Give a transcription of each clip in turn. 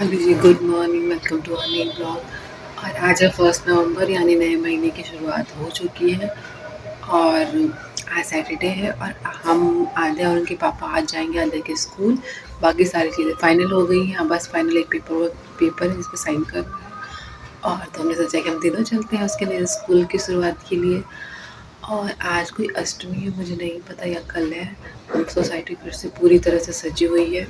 Hello जी, good morning, welcome to our new blog. और आज है 1 नवंबर, यानी नए महीने की शुरुआत हो चुकी है। और आज सैटरडे है और हम आद्या और उनके पापा आज जाएंगे आद्या के स्कूल। बाकी सारी चीज़ें फाइनल हो गई हैं, बस फाइनल एक पेपर है जिस पर साइन करना है। और तो हमने सोचा कि हम तीनों चलते हैं उसके लिए, स्कूल की शुरुआत के लिए। और आज कोई अष्टमी है, मुझे नहीं पता या कल है। सोसाइटी फिर से पूरी तरह से सजी हुई है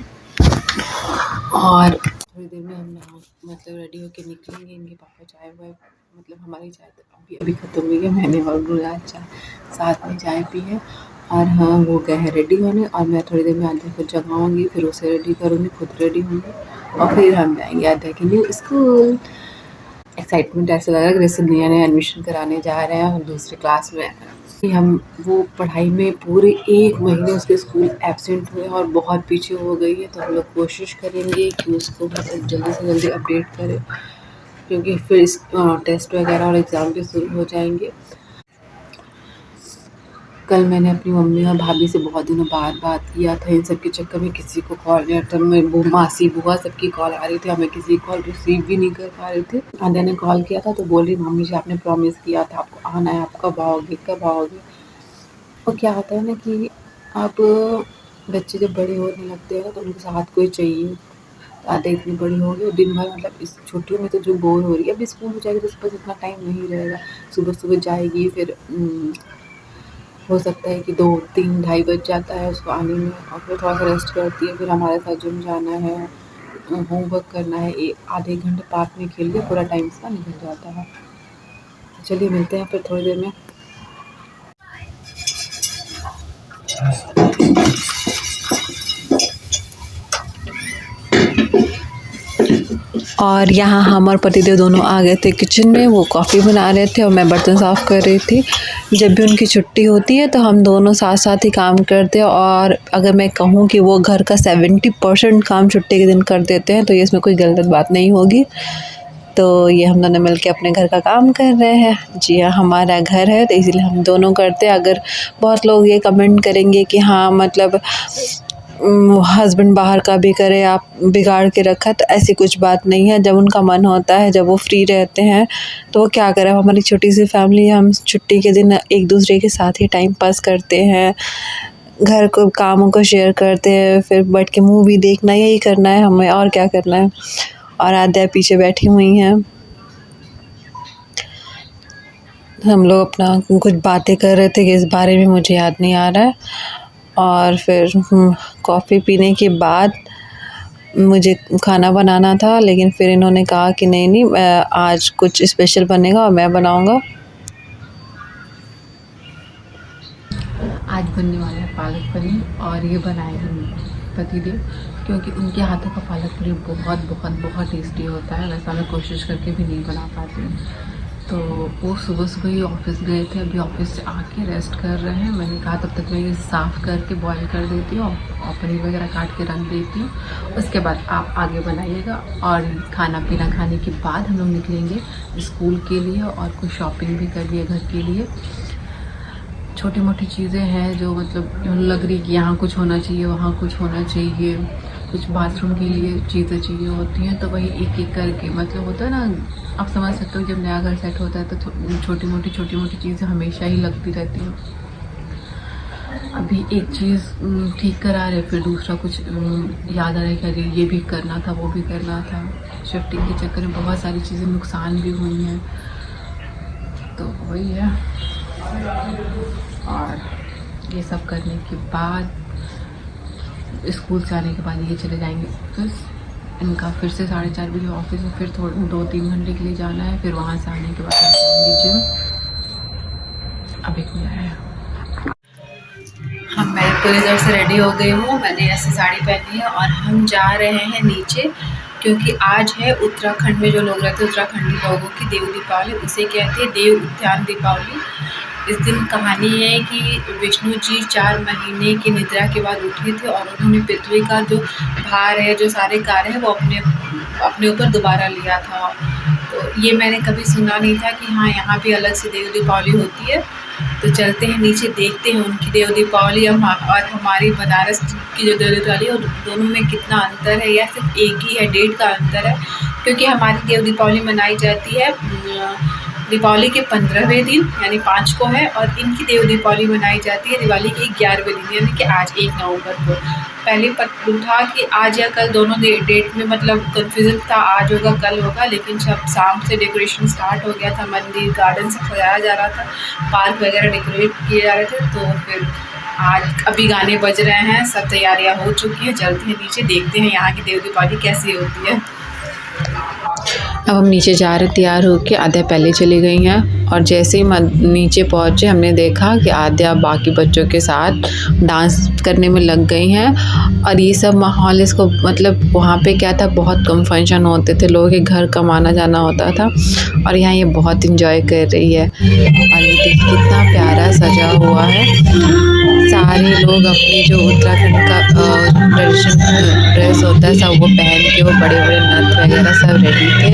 और थोड़ी देर में हम नहा मतलब रेडी होके निकलेंगे। इनके पापा चाय वाय मतलब हमारी चाय तो अभी अभी ख़त्म हुई है। मैंने और गुलाब चाय साथ में चाय पी है। और हाँ, वो गए हैं रेडी होने और मैं थोड़ी देर में आद्या को जगाऊंगी, फिर उसे रेडी करूँगी, खुद रेडी होंगी और फिर हम जाएंगे आद्या के न्यू स्कूल। एक्साइटमेंट ऐसा लग रहा है जैसे नया नया एडमिशन कराने जा रहे हैं, हम दूसरी क्लास में हम वो पढ़ाई में पूरे 1 महीने उसके स्कूल एब्सेंट हुए और बहुत पीछे हो गई है। तो हम लोग कोशिश करेंगे कि उसको मतलब जल्दी से जल्दी अपडेट करें, क्योंकि फिर इस टेस्ट वगैरह और एग्ज़ाम भी शुरू हो जाएंगे। कल मैंने अपनी मम्मी और भाभी से बहुत दिनों बाद बात किया था। इन सब के चक्कर में किसी को कॉल नहीं आता, मैं वो मासी बुआ सबकी कॉल आ रही थी, हमें किसी कॉल रिसीव भी नहीं कर पा रहे थे। आद्या ने कॉल किया था तो बोल रही, मम्मी जी आपने प्रॉमिस किया था आपको आना है, आप कब आओगे कब आओगे। और क्या होता है ना कि अब बच्चे जब बड़े होने लगते हैं ना तो उनके साथ कोई चाहिए। तो आद्या इतनी बड़ी हो गई और दिन भर मतलब इस छुट्टियों में तो जो बोर हो रही है, अब स्कूल हो जाएगी तो उसके पास इतना टाइम नहीं रहेगा। सुबह सुबह जाएगी, फिर हो सकता है कि 2, 3, ढाई बज जाता है उसको आने में और फिर थोड़ा सा रेस्ट करती है। फिर हमारे साथ जिम जाना है, होमवर्क करना है, आधे एक घंटे पार्क में खेल के पूरा टाइम इसका निकल जाता है। चलिए मिलते हैं फिर थोड़ी देर में। और यहाँ हम और पतिदेव दोनों आ गए थे किचन में। वो कॉफ़ी बना रहे थे और मैं बर्तन साफ़ कर रही थी। जब भी उनकी छुट्टी होती है तो हम दोनों साथ साथ ही काम करते हैं। और अगर मैं कहूँ कि वो घर का 70% काम छुट्टी के दिन कर देते हैं तो ये इसमें कोई गलत बात नहीं होगी। तो ये हम दोनों मिलके अपने घर का काम कर रहे हैं। जी हाँ, हमारा घर है तो इसीलिए हम दोनों करते हैं। अगर बहुत लोग ये कमेंट करेंगे कि हाँ मतलब हस्बैंड बाहर का भी करे, आप बिगाड़ के रखा, तो ऐसी कुछ बात नहीं है। जब उनका मन होता है, जब वो फ्री रहते हैं तो वो क्या करें। हमारी छोटी सी फैमिली है, हम छुट्टी के दिन एक दूसरे के साथ ही टाइम पास करते हैं, घर को कामों को शेयर करते हैं, फिर बैठ के मूवी देखना, यही करना है हमें, और क्या करना है। और आद्या पीछे बैठी हुई हैं, हम लोग अपना कुछ बातें कर रहे थे कि इस बारे में मुझे याद नहीं आ रहा है। और फिर कॉफ़ी पीने के बाद मुझे खाना बनाना था, लेकिन फिर इन्होंने कहा कि नहीं आज कुछ स्पेशल बनेगा और मैं बनाऊंगा। आज बनने वाला है पालक पनीर और ये बनाएंगे पतिदेव, क्योंकि उनके हाथों का पालक पनीर बहुत बहुत बहुत टेस्टी होता है। वैसा मैं कोशिश करके भी नहीं बना पाती हूँ। तो वो सुबह सुबह ही ऑफिस गए थे, अभी ऑफिस से आके रेस्ट कर रहे हैं। मैंने कहा तब तक मैं ये साफ़ करके बॉईल कर देती हूँ और पनीर वगैरह काट के रख देती हूँ। उसके बाद आप आगे बनाइएगा और खाना पीना खाने के बाद हम लोग निकलेंगे स्कूल के लिए और कुछ शॉपिंग भी कर लिए घर के लिए। छोटी मोटी चीज़ें हैं जो मतलब लग रही कि यहाँ कुछ होना चाहिए, वहाँ कुछ होना चाहिए, कुछ बाथरूम के लिए चीज़ें चाहिए होती हैं, तो वही एक एक करके मतलब होता है ना, आप समझ सकते हो। जब नया घर सेट होता है तो छोटी मोटी चीज़ें हमेशा ही लगती रहती हैं। अभी एक चीज़ ठीक करा रहे, फिर दूसरा कुछ याद आ रहा है कि अरे ये भी करना था, वो भी करना था। शिफ्टिंग के चक्कर में बहुत सारी चीज़ें नुकसान भी हुई हैं, तो वही है। और ये सब करने के बाद स्कूल से आने के बाद ये चले जाएंगे ऑफिस। इनका फिर से 4:30 बजे ऑफिस में, फिर थोड़े 2-3 घंटे के लिए जाना है। फिर वहाँ से आने के बाद जाएंगे जिम। अभी खुला है। हम मैं पूरी तरह से रेडी हो गई हूँ, मैंने ऐसी साड़ी पहनी है और हम जा रहे हैं नीचे, क्योंकि आज है उत्तराखंड में जो लोग रहते हैं, उत्तराखंडी लोगों की देव दीपावली, उसे कहते हैं देव उद्यान दीपावली। इस दिन कहानी है कि विष्णु जी 4 महीने की निद्रा के बाद उठे थे और उन्होंने पृथ्वी का जो भार है, जो सारे कार्य है, वो अपने ऊपर दोबारा लिया था। तो ये मैंने कभी सुना नहीं था कि हाँ यहाँ पे अलग से देव दीपावली होती है। तो चलते हैं नीचे, देखते हैं उनकी देव दीपावली और हमारी बनारस की जो देव दीपावली है दोनों में कितना अंतर है, या सिर्फ एक ही है, डेट का अंतर है। क्योंकि हमारी देव दीपावली मनाई जाती है दीपावली के 15वें दिन यानी 5 को है, और इनकी देव दीपावली मनाई जाती है दिवाली के 11वें दिन यानी कि आज 1 नवंबर को। पहले था कि आज या कल, दोनों डेट में मतलब कन्फ्यूज़न था, आज होगा कल होगा, लेकिन जब शाम से डेकोरेशन स्टार्ट हो गया था, मंदिर गार्डन सब सजाया जा रहा था, पार्क वगैरह डेकोरेट किए जा रहे थे, तो फिर आज अभी गाने बज रहे हैं, सब तैयारियां हो चुकी हैं। चलते हैं नीचे, देखते हैं यहाँ की देव दीपावली कैसी होती है। अब हम नीचे जा रहे, तैयार होके आद्या पहले चली गई हैं, और जैसे ही नीचे पहुँचे हमने देखा कि आद्या बाकी बच्चों के साथ डांस करने में लग गई हैं। और ये सब माहौल इसको मतलब वहाँ पे क्या था, बहुत कम फंक्शन होते थे, लोगों के घर कम आना जाना होता था, और यहाँ ये बहुत इंजॉय कर रही है। और ये देखिए कितना प्यारा सजा हुआ है। सारे लोग अपने जो उत्तराखंड का ट्रेडिशनल ड्रेस होता है सब वो पहन के, वो बड़े बड़े नथ वगैरह सब रेडी थे,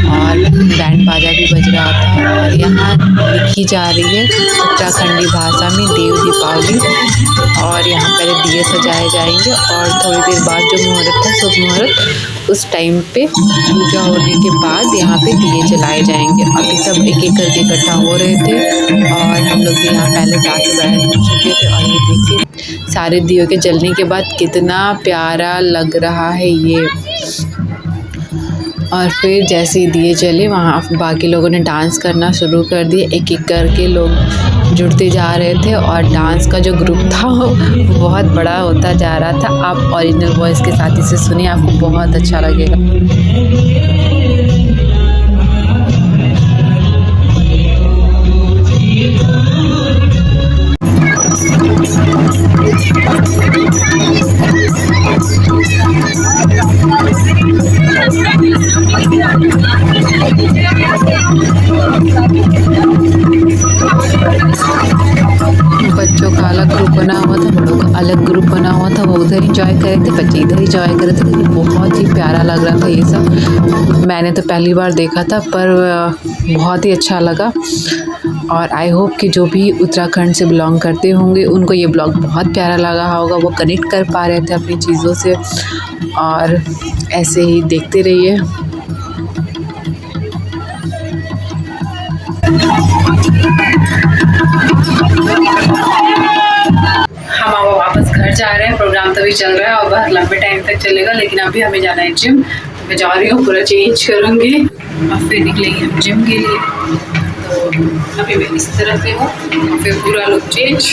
और बैंड बाजा भी बज रहा था। और यहाँ लिखी जा रही है उत्तराखंडी भाषा में देव दीपावली, और यहाँ पहले दिए सजाए जाएंगे, और थोड़ी देर बाद जो मुहूर्त है शुभ मुहूर्त, उस टाइम पे पूजा होने के बाद यहाँ पे दिए जलाए जाएंगे। अभी सब एक एक करके इकट्ठा हो रहे थे, और हम लोग भी यहाँ पहले जाके बैठ चुके थे। और ये देखिए सारे दियों के जलने के बाद कितना प्यारा लग रहा है ये। और फिर जैसे ही दिए जले, वहाँ बाकी लोगों ने डांस करना शुरू कर दिया, एक एक करके लोग जुड़ते जा रहे थे, और डांस का जो ग्रुप था वो बहुत बड़ा होता जा रहा था। आप ओरिजिनल वॉइस के साथ इसे सुनिए, आपको बहुत अच्छा लगेगा। बच्चों का अलग ग्रुप बना हुआ था, बड़ों का अलग ग्रुप बना हुआ था, वो उधर इंजॉय कर रहे थे, बच्चे इधर इंजॉय कर रहे थे। लेकिन बहुत ही प्यारा लग रहा था ये सब। मैंने तो पहली बार देखा था, पर बहुत ही अच्छा लगा। और आई होप कि जो भी उत्तराखंड से बिलोंग करते होंगे उनको ये ब्लॉग बहुत प्यारा लगा होगा, वो कनेक्ट कर पा रहे थे अपनी चीज़ों से। और ऐसे ही देखते रहिए। हम अब वापस घर जा रहे हैं, प्रोग्राम तभी चल रहा है और बहुत लंबे टाइम तक चलेगा, लेकिन अभी हमें जाना है जिम। मैं जा रही हूँ, पूरा चेंज करूँगी और फिर निकलेंगे हम जिम के लिए। तो अभी मैं इस तरफ से हूँ, फिर पूरा लुक चेंज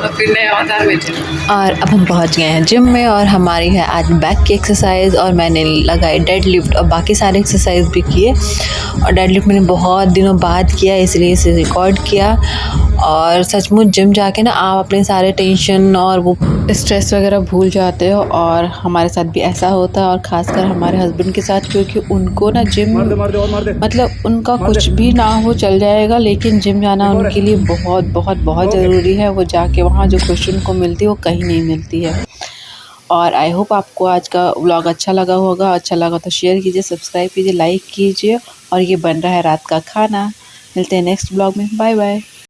और फिर नया अवतार में जिम। और अब हम पहुँच गए हैं जिम में, और हमारी है आज बैक की एक्सरसाइज, और मैंने लगाई डेड लिफ्ट और बाकी सारे एक्सरसाइज भी किए। और डेड लिफ्ट मैंने बहुत दिनों बाद किया, इसलिए इसे रिकॉर्ड किया। और सचमुच जिम जाके ना आप अपने सारे टेंशन और वो स्ट्रेस वगैरह भूल जाते हो, और हमारे साथ भी ऐसा होता है, और ख़ासकर हमारे हस्बैंड के साथ, क्योंकि उनको ना जिम मतलब उनका कुछ भी ना हो चल जाएगा, लेकिन जिम जाना उनके लिए बहुत बहुत बहुत ज़रूरी है। वो जाके वहाँ जो खुशी उनको मिलती है वो कहीं नहीं मिलती है। और आई होप आपको आज का व्लॉग अच्छा लगा होगा। अच्छा लगा तो शेयर कीजिए, सब्सक्राइब कीजिए, लाइक कीजिए। और ये बन रहा है रात का खाना। मिलते हैं नेक्स्ट व्लॉग में, बाय बाय।